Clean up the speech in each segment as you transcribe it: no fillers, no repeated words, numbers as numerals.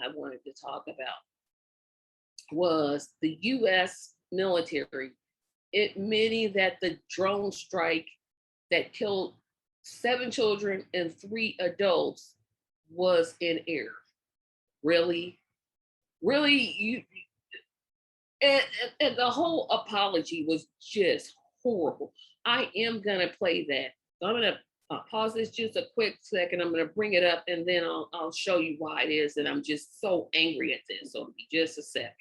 I wanted to talk about was the US military admitting that the drone strike that killed 7 children and 3 adults was in error. Really? Really? And the whole apology was just horrible. I am going to play that. So I'm going to pause this just a quick second. I'm going to bring it up and then I'll show you why it is that I'm just so angry at this. So just a second.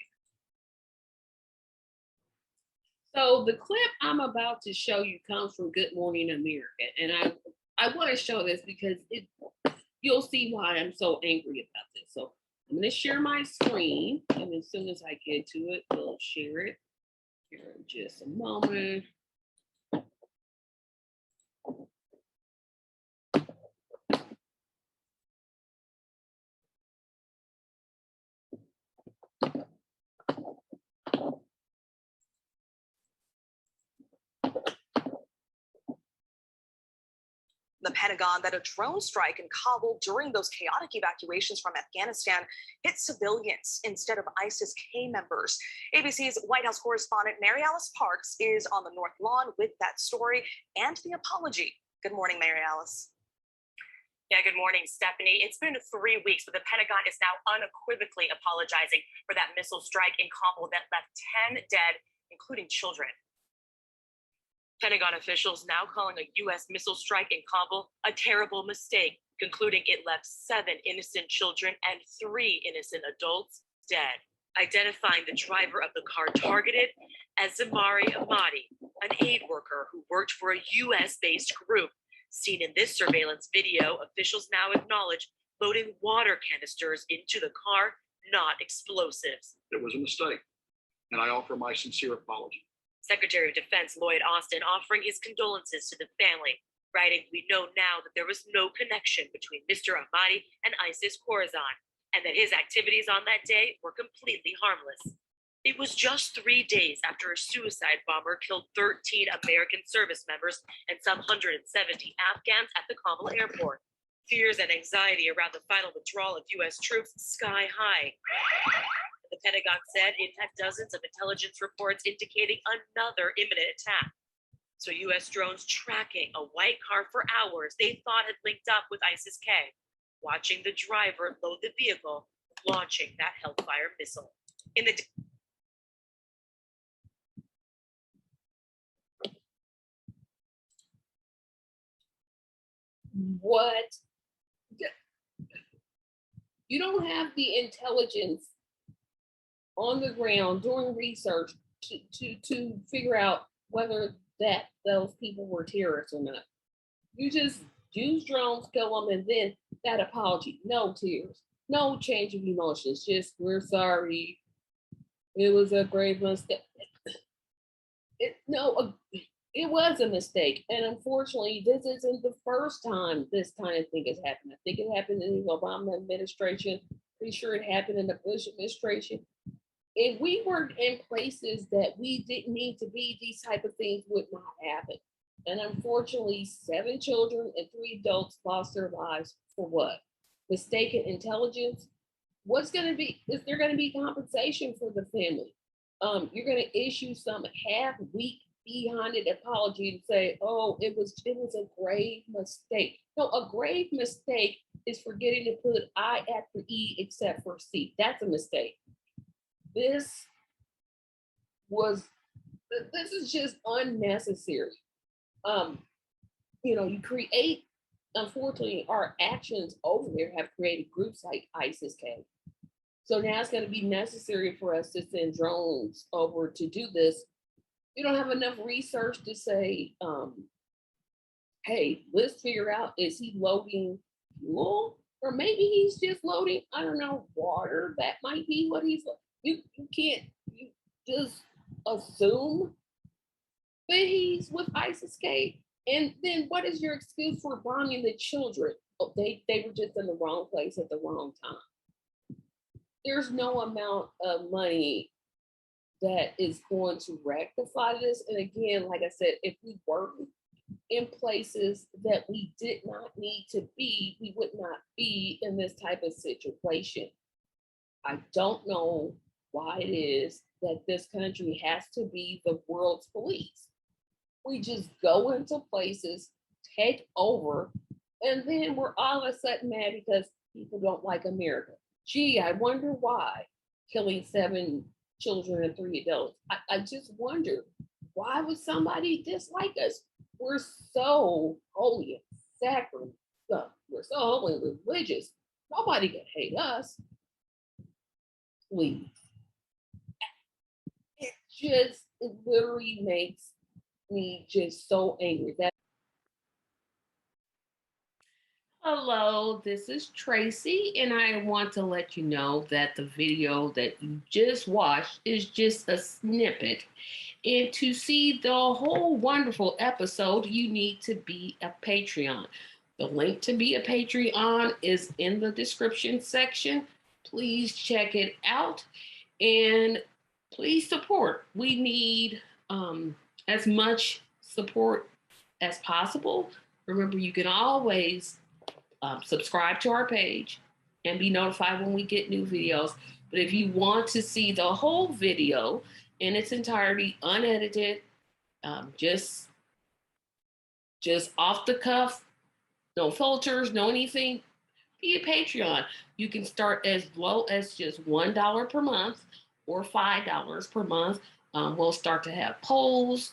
So the clip I'm about to show you comes from Good Morning America. And I want to show this because you'll see why I'm so angry about this. So I'm going to share my screen. And as soon as I get to it, we'll share it here in just a moment. The Pentagon that a drone strike in Kabul during those chaotic evacuations from Afghanistan hit civilians instead of ISIS-K members. ABC's White House correspondent Mary Alice Parks is on the North Lawn with that story and the apology. Good morning, Mary Alice. Yeah, good morning, Stephanie. It's been 3 weeks, but the Pentagon is now unequivocally apologizing for that missile strike in Kabul that left 10 dead, including children. Pentagon officials now calling a U.S. missile strike in Kabul a terrible mistake, concluding it left 7 innocent children and 3 innocent adults dead. Identifying the driver of the car targeted as Zamari Ahmadi, an aid worker who worked for a U.S.-based group. Seen in this surveillance video, officials now acknowledge loading water canisters into the car, not explosives. It was a mistake, and I offer my sincere apology. Secretary of Defense Lloyd Austin offering his condolences to the family, writing, "We know now that there was no connection between Mr. Ahmadi and ISIS-Khorasan, and that his activities on that day were completely harmless." It was just 3 days after a suicide bomber killed 13 American service members and some 170 Afghans at the Kabul airport. Fears and anxiety around the final withdrawal of U.S. troops sky high. The Pentagon said it had dozens of intelligence reports indicating another imminent attack. So U.S. drones tracking a white car for hours they thought had linked up with ISIS-K, watching the driver load the vehicle, launching that Hellfire missile. In the What? You don't have the intelligence on the ground doing research to figure out whether those people were terrorists or not. You just use drones, kill them, and then that apology. No tears, no change of emotions. Just we're sorry. It was a grave mistake. It was a mistake. And unfortunately, this isn't the first time this kind of thing has happened. I think it happened in the Obama administration. Pretty sure it happened in the Bush administration. If we were in places that we didn't need to be, these type of things would not happen. And unfortunately, 7 children and 3 adults lost their lives for what? Mistaken intelligence. What's going to be, is there going to be compensation for the family? You're going to issue some half-weak behind-it apology and say, oh, it was a grave mistake. No, a grave mistake is forgetting to put I after E except for C. That's a mistake. This is just unnecessary. You create, unfortunately, our actions over there have created groups like ISIS-K. So now it's going to be necessary for us to send drones over to do this. You don't have enough research to say, hey, let's figure out, is he loading fuel? Or maybe he's just loading, I don't know, water. That might be what he's loading. You can't just assume that he's with ISIS-K. And then what is your excuse for bombing the children? Oh, they were just in the wrong place at the wrong time. There's no amount of money that is going to rectify this. And again, like I said, if we were in places that we did not need to be, we would not be in this type of situation. I don't know why it is that this country has to be the world's police. We just go into places, take over, and then we're all of a sudden mad because people don't like America. Gee, I wonder why. Killing 7 children and 3 adults. I just wonder, why would somebody dislike us? We're so holy and sacred. We're so holy and religious. Nobody can hate us. Please. It literally makes me just so angry. Hello, this is Tracy, and I want to let you know that the video that you just watched is just a snippet. And to see the whole wonderful episode, you need to be a Patreon. The link to be a Patreon is in the description section. Please check it out and please support. We need as much support as possible. Remember, you can always subscribe to our page and be notified when we get new videos. But if you want to see the whole video in its entirety, unedited, just off the cuff, no filters, no anything, be a Patreon. You can start as low as just $1 per month or $5 per month. We'll start to have polls.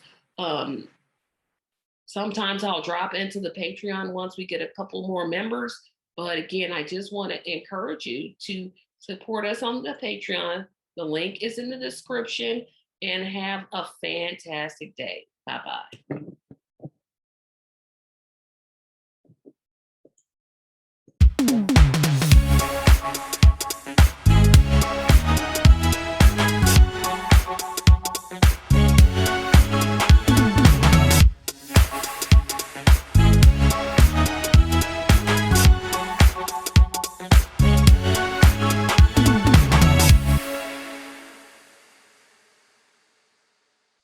Sometimes I'll drop into the Patreon once we get a couple more members. But again, I just want to encourage you to support us on the Patreon. The link is in the description, and have a fantastic day. Bye-bye.